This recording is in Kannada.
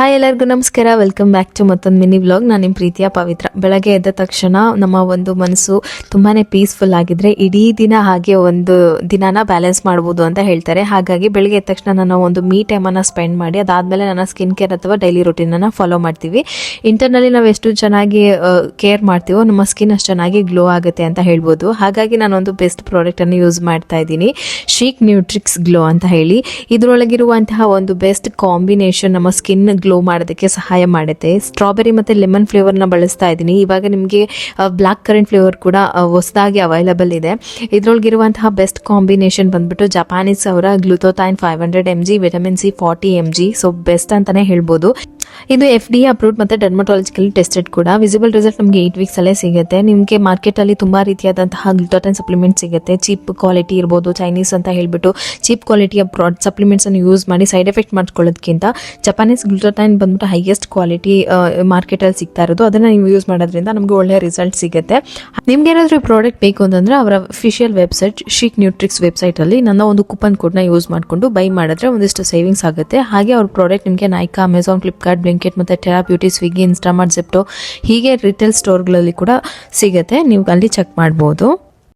ಹಾಯ್ ಎಲ್ಲರಿಗೂ ನಮಸ್ಕಾರ, ವೆಲ್ಕಮ್ ಬ್ಯಾಕ್ ಟು ಮತ್ತೊಂದು ಮಿನಿ ವ್ಲಾಗ್. ನಾನು ನಿಮ್ಮ ಪ್ರೀತಿಯ ಪವಿತ್ರ. ಬೆಳಗ್ಗೆ ಎದ್ದ ತಕ್ಷಣ ನಮ್ಮ ಒಂದು ಮನಸ್ಸು ತುಂಬಾ ಪೀಸ್ಫುಲ್ ಆಗಿದ್ರೆ ಇಡೀ ದಿನ ಹಾಗೆ ಒಂದು ದಿನಾನ ಬ್ಯಾಲೆನ್ಸ್ ಮಾಡ್ಬೋದು ಅಂತ ಹೇಳ್ತಾರೆ. ಹಾಗಾಗಿ ಬೆಳಗ್ಗೆ ಎದ್ದ ತಕ್ಷಣ ನಾನು ಒಂದು ಮೀ ಟೈಮನ್ನು ಸ್ಪೆಂಡ್ ಮಾಡಿ ಅದಾದಮೇಲೆ ನನ್ನ ಸ್ಕಿನ್ ಕೇರ್ ಅಥವಾ ಡೈಲಿ ರೂಟೀನನ್ನು ಫಾಲೋ ಮಾಡ್ತೀವಿ. ಇಂಟರ್ನಲ್ಲಿ ನಾವು ಎಷ್ಟು ಚೆನ್ನಾಗಿ ಕೇರ್ ಮಾಡ್ತೀವೋ ನಮ್ಮ ಸ್ಕಿನ್ ಅಷ್ಟು ಚೆನ್ನಾಗಿ ಗ್ಲೋ ಆಗುತ್ತೆ ಅಂತ ಹೇಳ್ಬೋದು. ಹಾಗಾಗಿ ನಾನೊಂದು ಬೆಸ್ಟ್ ಪ್ರಾಡಕ್ಟನ್ನು ಯೂಸ್ ಮಾಡ್ತಾ ಇದ್ದೀನಿ, ಶೀಕ್ ನ್ಯೂಟ್ರಿಕ್ಸ್ ಗ್ಲೋ ಅಂತ ಹೇಳಿ. ಇದರೊಳಗಿರುವಂತಹ ಒಂದು ಬೆಸ್ಟ್ ಕಾಂಬಿನೇಷನ್ ನಮ್ಮ ಸ್ಕಿನ್ ಗ್ಲೋ ಮಾಡೋದಕ್ಕೆ ಸಹಾಯ ಮಾಡುತ್ತೆ. ಸ್ಟ್ರಾಬೆರಿ ಮತ್ತು ಲೆಮನ್ ಫ್ಲೇವರ್ನ ಬಳಸ್ತಾ ಇದ್ದೀನಿ. ಇವಾಗ ನಿಮಗೆ ಬ್ಲ್ಯಾಕ್ ಕರೆಂಟ್ ಫ್ಲೇವರ್ ಕೂಡ ಹೊಸದಾಗಿ ಅವೈಲಬಲ್ ಇದೆ. ಇದರೊಳಗಿರುವಂತಹ ಬೆಸ್ಟ್ ಕಾಂಬಿನೇಷನ್ ಬಂದ್ಬಿಟ್ಟು ಜಪಾನೀಸ್ ಅವರ ಗ್ಲೂಟೋಥೈನ್ 500 mg, vitamin C 40 mg. So best ಅಂತಾನೆ ಹೇಳ್ಬೋದು. ಇದು FDA ಅಪ್ರೂವ್ಡ್ ಮತ್ತು ಡರ್ಮಟಾಲಜಿಕಲಿ ಟೆಸ್ಟೆಡ್ ಕೂಡ. ವಿಸಿಬಲ್ ರಿಸಲ್ಟ್ ನಮಗೆ 8 weeks ಅಲ್ಲೇ ಸಿಗುತ್ತೆ. ನಿಮಗೆ ಮಾರ್ಕೆಟಲ್ಲಿ ತುಂಬ ರೀತಿಯಾದಂತಹ ಗ್ಲೂಟೋಥೈನ್ ಸಪ್ಲಿಮೆಂಟ್ ಸಿಗುತ್ತೆ. ಚೀಪ್ ಕ್ವಾಲಿಟಿ ಇರ್ಬೋದು, ಚೈನೀಸ್ ಅಂತ ಹೇಳ್ಬಿಟ್ಟು ಚೀಪ್ ಕ್ವಾಲಿಟಿಯ ಸಪ್ಲಿಮೆಂಟ್ಸ್ ಅನ್ನು ಯೂಸ್ ಮಾಡಿ ಸೈಡ್ ಎಫೆಕ್ಟ್ ಮಾಡ್ಕೊಳ್ಳೋದಕ್ಕಿಂತ ಜಪಾನೀಸ್ ಗ್ಲೂಟೋಥೈನ್ ಬಂದ್ಬಿಟ್ಟು ಹೈಯೆಸ್ಟ್ ಕ್ವಾಲಿಟಿ ಮಾರ್ಕೆಟಲ್ಲಿ ಸಿಗ್ತಾ ಇರೋದು. ಅದನ್ನು ನೀವು ಯೂಸ್ ಮಾಡೋದ್ರಿಂದ ನಮಗೆ ಒಳ್ಳೆಯ ರಿಸಲ್ಟ್ ಸಿಗುತ್ತೆ. ನಿಮ್ಗೆ ಏನಾದರೂ ಈ ಪ್ರಾಡಕ್ಟ್ ಬೇಕು ಅಂತಂದರೆ ಅವರ ಅಫಿಷಿಯಲ್ ವೆಬ್ಸೈಟ್ ಶೀಕ್ ನ್ಯೂಟ್ರಿಕ್ಸ್ ವೆಬ್ಸೈಟಲ್ಲಿ ನನ್ನ ಒಂದು ಕೂಪನ್ ಕೋಡ್ನ ಯೂಸ್ ಮಾಡಿಕೊಂಡು ಬೈ ಮಾಡಿದ್ರೆ ಒಂದಿಷ್ಟು ಸೇವಿಂಗ್ಸ್ ಆಗುತ್ತೆ. ಹಾಗೆ ಅವ್ರ ಪ್ರಾಡಕ್ಟ್ ನಿಮಗೆ ನೈಕಾ, ಅಮೆಝಾನ್, ಫ್ಲಿಪ್ಕಾರ್ಟ್, ಬ್ಲಿಂಕಿಟ್ ಮತ್ತು ಟೆರಾ ಬ್ಯೂಟಿ, ಸ್ವಿಗ್ಗಿ, ಇನ್ಸ್ಟಾಮಾರ್ಟ್, ಜೆಪ್ಟೋ ಹೀಗೆ ರಿಟೇಲ್ ಸ್ಟೋರ್ಗಳಲ್ಲಿ ಕೂಡ ಸಿಗುತ್ತೆ. ನೀವು ಅಲ್ಲಿ ಚೆಕ್ ಮಾಡ್ಬೋದು.